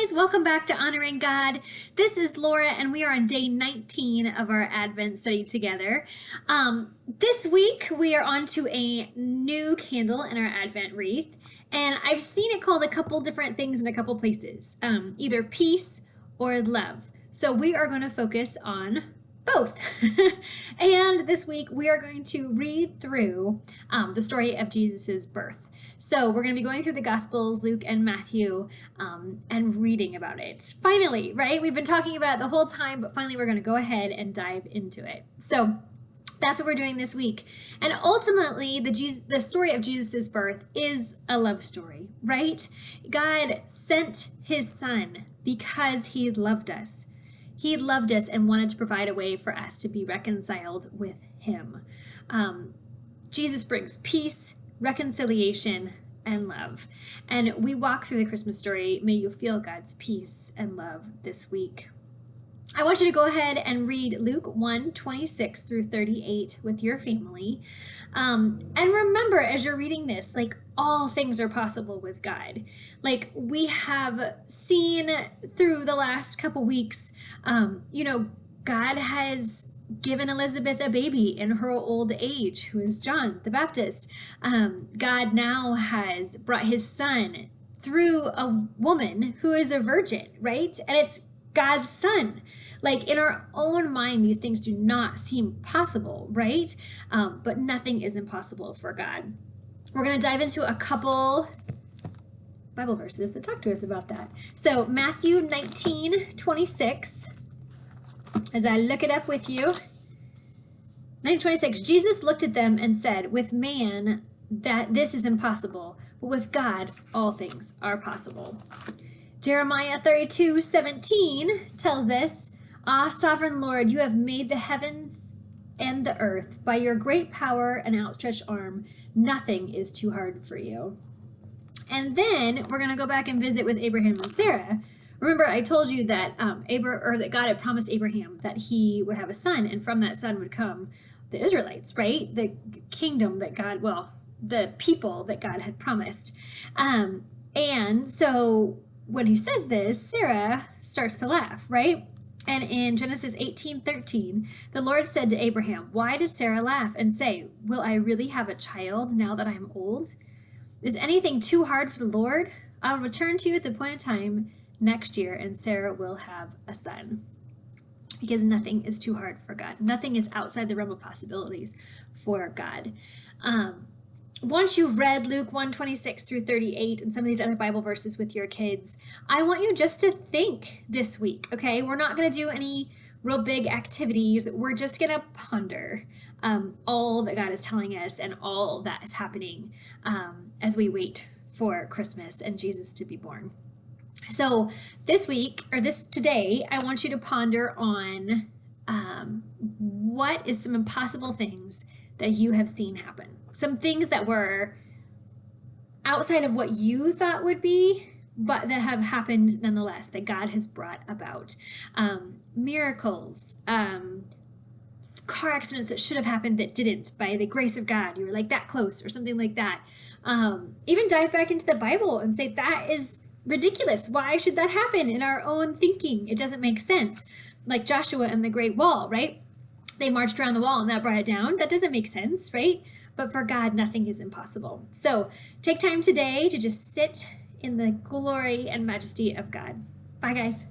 guys, welcome back to Honoring God. This is Laura, and we are on day 19 of our Advent study together. This week, we are on to a new candle in our Advent wreath, and I've seen it called a couple different things in a couple places, either peace or love. So we are going to focus on both. And this week, we are going to read through the story of Jesus's birth. So we're going to be going through the Gospels, Luke and Matthew, and reading about it. Finally, right? We've been talking about it the whole time, but finally we're going to go ahead and dive into it. So that's what we're doing this week. And ultimately, the story of Jesus's birth is a love story, right? God sent his son because he loved us. He loved us and wanted to provide a way for us to be reconciled with him. Jesus brings peace, reconciliation, and love. And we walk through the Christmas story. May you feel God's peace and love this week. I want you to go ahead and read Luke 1:26 through 38 with your family. And remember, as you're reading this, like, all things are possible with God. Like, we have seen through the last couple weeks, God has given Elizabeth a baby in her old age, who is John the Baptist. God now has brought his son through a woman who is a virgin, right? And it's God's son. Like, in our own mind, these things do not seem possible, right? But nothing is impossible for God. We're going to dive into a couple Bible verses that talk to us about that. So Matthew 19:26. As I look it up with you, 19:26, Jesus looked at them and said, with man, that this is impossible, but with God, all things are possible. Jeremiah 32:17 tells us, Ah, sovereign Lord, you have made the heavens and the earth. By your great power and outstretched arm, nothing is too hard for you. And then we're going to go back and visit with Abraham and Sarah. Remember, I told you that that God had promised Abraham that he would have a son, and from that son would come the Israelites, right? The kingdom that the people that God had promised. And so when he says this, Sarah starts to laugh, right? And in Genesis 18:13, the Lord said to Abraham, why did Sarah laugh and say, will I really have a child now that I'm old? Is anything too hard for the Lord? I'll return to you at the point of time next year, and Sarah will have a son. Because nothing is too hard for God. Nothing is outside the realm of possibilities for God. Once you've read Luke 1:26 through 38 and some of these other Bible verses with your kids, I want you just to think this week, okay? We're not going to do any real big activities. We're just going to ponder all that God is telling us and all that is happening as we wait for Christmas and Jesus to be born. So today, I want you to ponder on what is some impossible things that you have seen happen. Some things that were outside of what you thought would be, but that have happened nonetheless, that God has brought about. Miracles, car accidents that should have happened that didn't, by the grace of God. You were like that close or something like that. Even dive back into the Bible and say, that is ridiculous. Why should that happen in our own thinking? It doesn't make sense. Like Joshua and the Great Wall, right? They marched around the wall and that brought it down. That doesn't make sense, right? But for God, nothing is impossible. So take time today to just sit in the glory and majesty of God. Bye, guys.